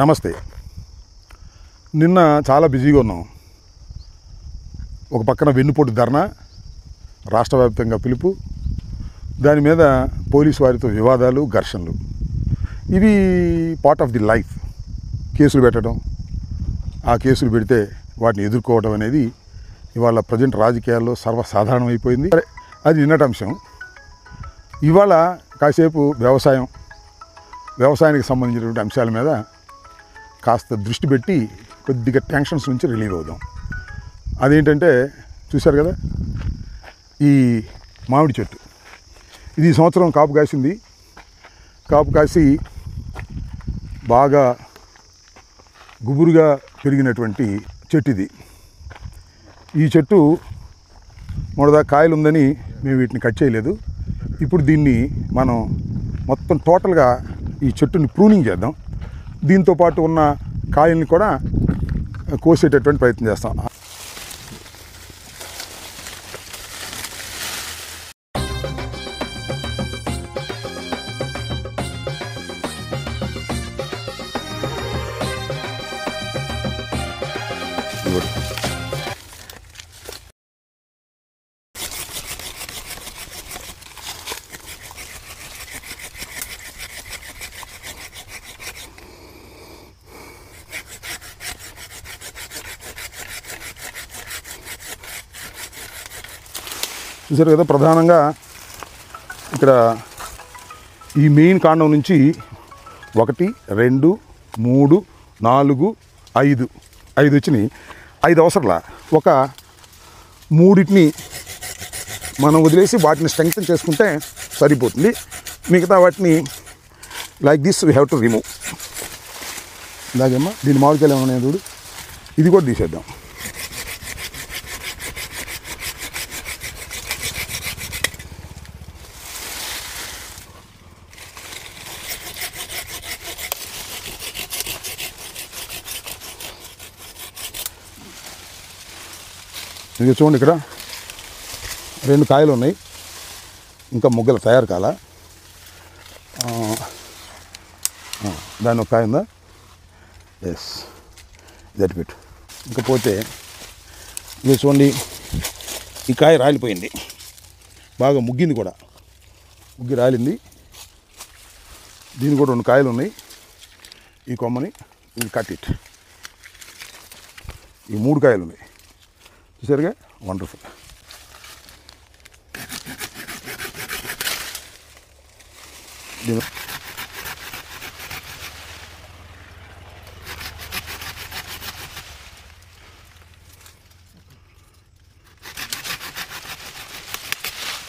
నమస్తే. నిన్న చాలా బిజీగా ఉన్నాం. ఒక పక్కన వెన్నుపోటు ధర్నా, రాష్ట్ర వ్యాప్తంగా పిలుపు, దాని మీద పోలీసు వారితో వివాదాలు, ఘర్షణలు. ఇవి పార్ట్ ఆఫ్ ది లైఫ్. కేసులు పెట్టడం, ఆ కేసులు పెడితే వాటిని ఎదుర్కోవడం అనేది ఇవాళ ప్రజెంట్ రాజకీయాల్లో సర్వసాధారణమైపోయింది. అది నిన్నటి అంశం. ఇవాళ కాసేపు వ్యవసాయానికి సంబంధించినటువంటి అంశాల మీద కాస్త దృష్టి పెట్టి కొద్దిగా టెన్షన్స్ నుంచి రిలీవ్ అవుదాం. అదేంటంటే చూశారు కదా, ఈ మామిడి చెట్టు ఇది ఈ సంవత్సరం కాపు కాసింది. కాపు కాసి బాగా గుబురుగా పెరిగినటువంటి చెట్టు ఇది. ఈ చెట్టు మొదట కాయలు ఉందని మేము వీటిని కట్ చేయలేదు. ఇప్పుడు దీన్ని మనం మొత్తం టోటల్గా ఈ చెట్టుని ప్రూనింగ్ చేద్దాం. దీంతో పాటు ఉన్న కాయల్ని కూడా కోసేటటువంటి ప్రయత్నం చేస్తాం. చూసారు కదా, ప్రధానంగా ఇక్కడ ఈ మెయిన్ కాండం నుంచి 1, 2, 3, 4, 5 వచ్చినాయి. 5 అవసరంలా, ఒక 3టిని మనం వదిలేసి వాటిని స్ట్రెంగ్తన్ చేసుకుంటే సరిపోతుంది. మిగతా వాటిని like this we have to remove. ఇలాగేమ్మా దీని మామిడికాయలు ఏమన్నా చూడు, ఇది కూడా తీసేద్దాం. ఇది చూడండి, ఇక్కడ 2 కాయలు ఉన్నాయి, ఇంకా మొగ్గలు తయారు కాల. దాని ఒక కాయ ఉందా? Yes, that bit. ఇంకపోతే ఇది చూడండి, ఈ కాయ రాలిపోయింది, బాగా ముగ్గింది కూడా, ముగ్గి రాలింది. దీని కూడా 2 కాయలు ఉన్నాయి. ఈ కొమ్మని ఇది కట్ ఇట్. ఈ 3 కాయలు ఉన్నాయి, చూసారుగా, వండర్ఫుల్.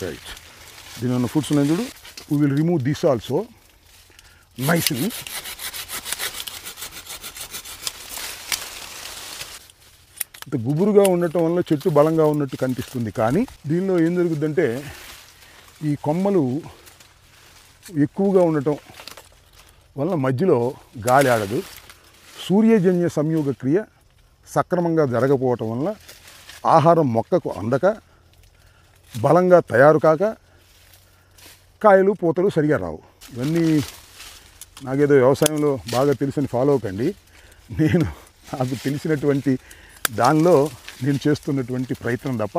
రైట్, దీని ఉన్న ఫుడ్స్ ఉన్నాయి చూడు. We will remove this also nicely. ఇంత గుబురుగా ఉండటం వల్ల చెట్టు బలంగా ఉన్నట్టు కనిపిస్తుంది. కానీ దీనిలో ఏం జరుగుద్దంటే, ఈ కొమ్మలు ఎక్కువగా ఉండటం వల్ల మధ్యలో గాలి ఆడదు. సూర్యజన్య సంయోగ క్రియ సక్రమంగా జరగకపోవటం వల్ల ఆహారం మొక్కకు అందక, బలంగా తయారు కాక, కాయలు పూతలు సరిగా రావు. ఇవన్నీ నాకేదో వ్యవసాయంలో బాగా తెలిసిన ఫాలో అవ్వకండి. నాకు తెలిసినటువంటి దానిలో నేను చేస్తున్నటువంటి ప్రయత్నం తప్ప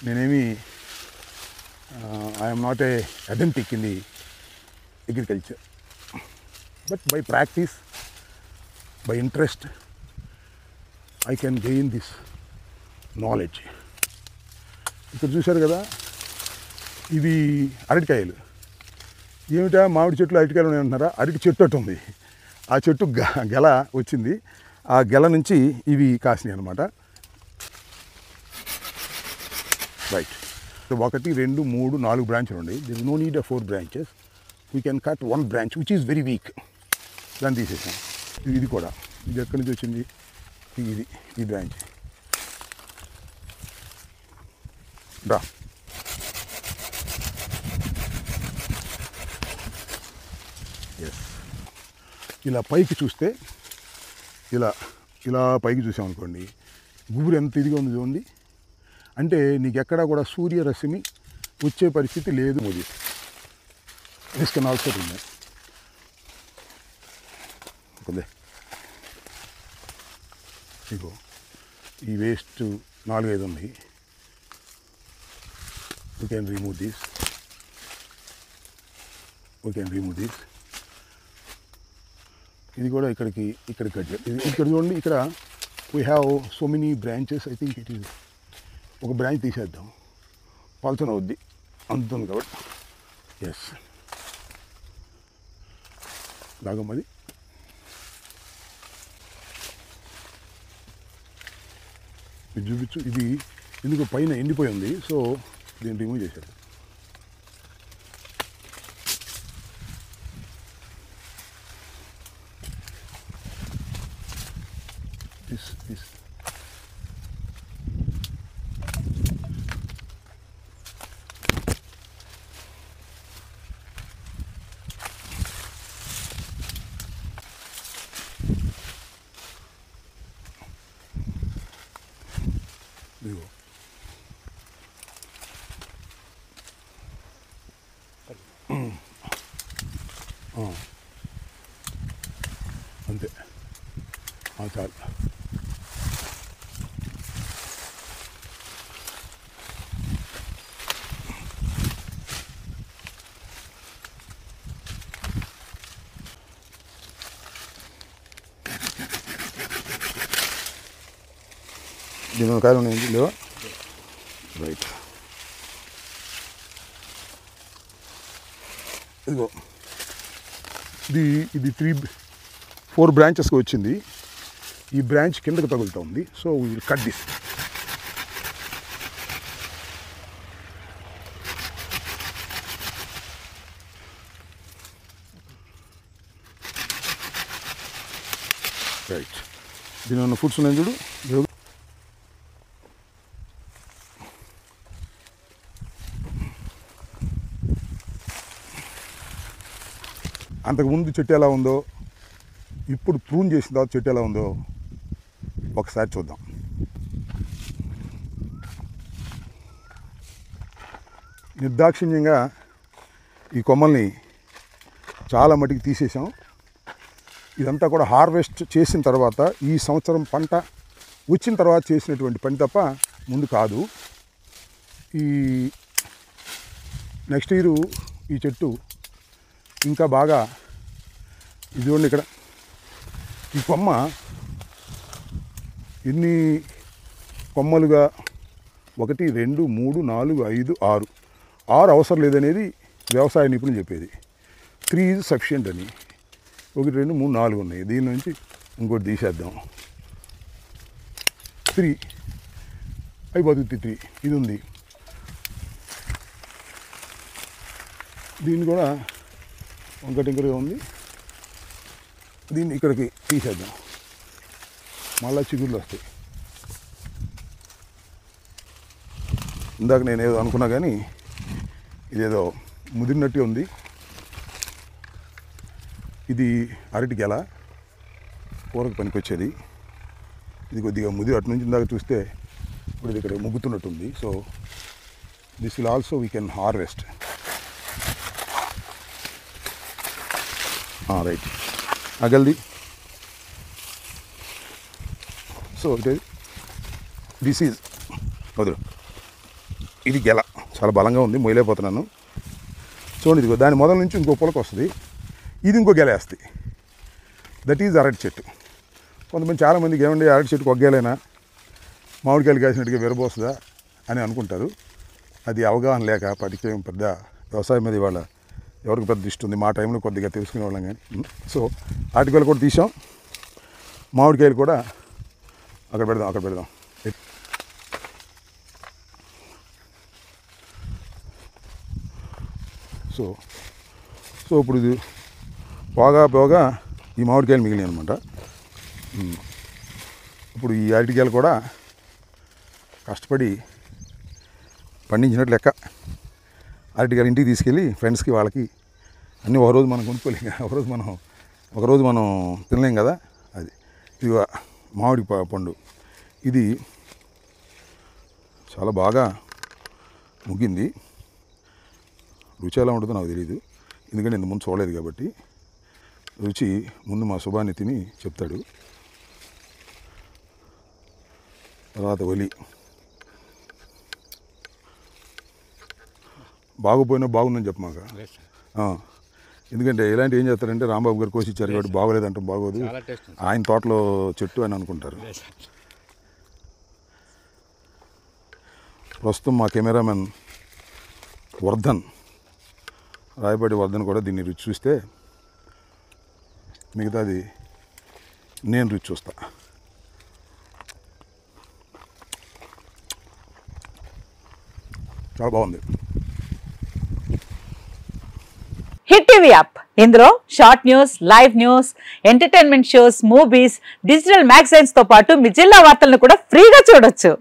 నేనేమి I'm not a authentic in the agriculture. But by practice, by interest, I can gain this knowledge. ఇక్కడ చూశారు కదా, ఇవి అరటికాయలు. ఏమిటా మామిడి చెట్లు అరటికాయలు ఉన్నాయి అంటున్నారా? అరటి చెట్టు అటు ఉంది, ఆ చెట్టు గెల వచ్చింది, ఆ గెల నుంచి ఇవి కాసినాయి అన్నమాట. రైట్, 1, 2, 3, 4 బ్రాంచ్లు ఉన్నాయి. There is no need of 4 branches. We can cut 1 branch which is very weak. దాన్ని తీసేసాం. ఇది కూడా, ఇది ఎక్కడి నుంచి వచ్చింది? ఈ బ్రాంచ్ రా. ఎస్, ఇలా పైకి చూస్తే, ఇలా పైకి చూసామనుకోండి, గుబురు ఎంత ఇదిగా ఉంది చూడండి. అంటే నీకు ఎక్కడా కూడా సూర్యరశ్మి వచ్చే పరిస్థితి లేదు. మోదీ దిస్ కెన్ ఆల్సో రిమూవ్. ఇగో ఈ వేస్ట్ 4-5 ఉన్నాయి. we can remove this. ఇది కూడా ఇక్కడికి కట్ చేయాలి. ఇక్కడ చూడండి, ఇక్కడ we have so many branches. I think it is ఒక బ్రాంచ్ తీసేద్దాం, పల్చన అవుద్ది అందుతుంది కాబట్టి. ఎస్, లాగమ్మది. ఇది చూపించు. ఇది ఎందుకు పైన ఎండిపోయి ఉంది, సో దీన్ని రిమూవ్ చేశారు. this ఇదిగో అంతే, చాలు. దీని కాయలు ఉన్నాయి లేవా? రైట్. ఇదిగో ఇది 3-4 బ్రాంచెస్కి వచ్చింది. ఈ బ్రాంచ్ కిందకు తగులుతూ ఉంది. So we will cut this. Right. దీని ఉన్న ఫుడ్స్ ఉన్నాయి చూడు. అంతకుముందు చెట్టు ఎలా ఉందో, ఇప్పుడు ప్రూన్ చేసిన తర్వాత చెట్టు ఎలా ఉందో ఒకసారి చూద్దాం. నిర్దాక్షిణ్యంగా ఈ కొమ్మల్ని చాలా మటుకు తీసేసాం. ఇదంతా కూడా హార్వెస్ట్ చేసిన తర్వాత, ఈ సంవత్సరం పంట వచ్చిన తర్వాత చేసినటువంటి పని తప్ప ముందు కాదు. ఈ నెక్స్ట్ ఇయర్ ఈ చెట్టు ఇంకా బాగా, ఇది చూడండి ఇక్కడ ఈ కొమ్మ ఎన్ని కొమ్మలుగా 1 2 3 4 5 6 అవసరం లేదనేది వ్యవసాయ నిపుణులు చెప్పేది. 3 ఈజ్ సఫిషియంట్ అని. 1 2 3 4 ఉన్నాయి. దీని నుంచి ఇంకోటి తీసేద్దాం. 3 అయిపోతుంది. 3 ఇది ఉంది. దీన్ని కూడా ఇంకటింకరుగా ఉంది. దీన్ని ఇక్కడికి తీసేద్దాం, మళ్ళీ చిగుర్లు వస్తాయి. ఇందాక నేనేదో అనుకున్నా కానీ ఇదేదో ముదిరినట్టు ఉంది. ఇది అరటి గెల, కూరకు పనికొచ్చేది. ఇది కొద్దిగా ముదిరి, అటు నుంచి ఇందాక చూస్తే ఇప్పుడు ఇది ఇక్కడ ముగ్గుతున్నట్టుంది. So this will also we can harvest. Right, అగల్ది. సో దిస్ ఈజ్ వదులు. ఇది గెల చాలా బలంగా ఉంది, మొయలేకపోతున్నాను. చూడండి, ఇదిగో దాని మొదల నుంచి ఇంకో పొలకు వస్తుంది. ఇది ఇంకో గెల వేస్తుంది. దట్ ఈజ్ అరటి చెట్టు. కొంతమంది చాలామందికి ఏమండి అరటి చెట్టుకు ఒక గెలైనా మామిడికాయలు కాసినట్టుగా విరబోస్తుందా అని అనుకుంటారు. అది అవగాహన లేక పరిచయం, పెద్ద వ్యవసాయం మీద ఇవాళ ఎవరికి పెద్ద దృష్టి ఉంది. మా టైంలో కొద్దిగా తెలుసుకునే వాళ్ళం కానీ. సో అరటికాయలు కూడా తీసాం, మామిడికాయలు కూడా అక్కడ పెడదాం. సో ఇప్పుడు ఇది పోగా ఈ మామిడికాయలు మిగిలినాయి అనమాట. ఇప్పుడు ఈ అరటికాయలు కూడా కష్టపడి పండించినట్లు లెక్క. అరటికాయలు ఇంటికి తీసుకెళ్ళి ఫ్రెండ్స్కి, వాళ్ళకి అన్నీ ఒకరోజు మనం కొనుక్కోలేం కదా, ఒకరోజు మనం తినలేం కదా. అది ఇది మామిడి పండు. ఇది చాలా బాగా ముగ్గింది. రుచి ఎలా ఉంటుందో నాకు తెలియదు, ఎందుకంటే ఇంత ముందు చూడలేదు కాబట్టి. రుచి ముందు మా సుభాన్ని తిని చెప్తాడు. తర్వాత ఒలి. బాగుపోయినా బాగుందని చెప్పమాక. ఎందుకంటే ఇలాంటి ఏం చేస్తారంటే రాంబాబు గారు కోసి ఇచ్చారు కాబట్టి బాగోలేదంటే బాగోదు, ఆయన తోటలో చెట్టు అని అనుకుంటారు. ప్రస్తుతం మా కెమెరామెన్ వర్ధన్, రాయపాటి వర్ధన్ కూడా దీన్ని రుచి చూస్తే మిగతాది నేను రుచి చూస్తా. చాలా బాగుంది. హిట్ టీవీ యాప్, ఇందులో short news, live news, entertainment shows, movies, digital magazines తో పాటు మీ జిల్లా వార్తలను కూడా ఫ్రీగా చూడొచ్చు.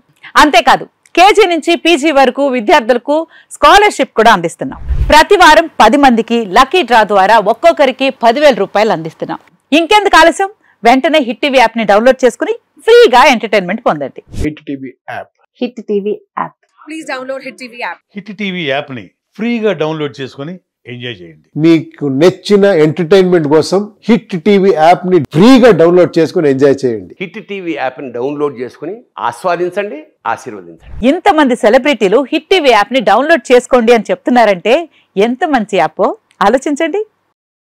అంతేకాదు కేజీ నుంచి పీజీ వరకు విద్యార్థులకు స్కాలర్షిప్ కూడా అందిస్తున్నాం. ప్రతి వారం 10 మందికి లక్కీ డ్రా ద్వారా ఒక్కొక్కరికి 10,000 రూపాయలు అందిస్తున్నాం. ఇంకెందుకు ఆలస్యం, వెంటనే హిట్ టీవీ యాప్ ని డౌన్లోడ్ చేసుకుని ఫ్రీగా ఎంటర్టైన్మెంట్ పొందండి. Hit TV app. Hit TV app. Please download hit TV app. Hit TV app ని ఫ్రీగా డౌన్లోడ్ చేసుకొని ఎంజాయ్ చేయండి. మీకు నచ్చిన ఎంటర్టైన్మెంట్ కోసం హిట్ టీవీ యాప్ ని ఫ్రీగా డౌన్లోడ్ చేసుకుని ఎంజాయ్ చేయండి. హిట్ టీవీ యాప్ ని డౌన్లోడ్ చేసుకుని ఆస్వాదించండి, ఆశీర్వదించండి. ఇంతమంది సెలబ్రిటీలు హిట్ టీవీ యాప్ ని డౌన్లోడ్ చేసుకోండి అని చెప్తున్నారంటే ఎంత మంచి యాప్ ఆలోచించండి.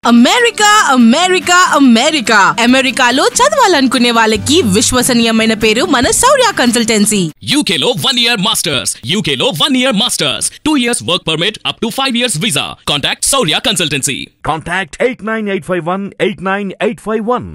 అమెరికా అమెరికా అమెరికా అమెరికాలో చదవాలనుకునే వాళ్ళకి విశ్వసనీయమైన పేరు మన శౌర్య కన్సల్టెన్సీ. UK లో 1 year masters, UK లో 1 year masters, 2 years work permit up to 5 years visa. Contact Saurya Consultancy. Contact 89851 89851.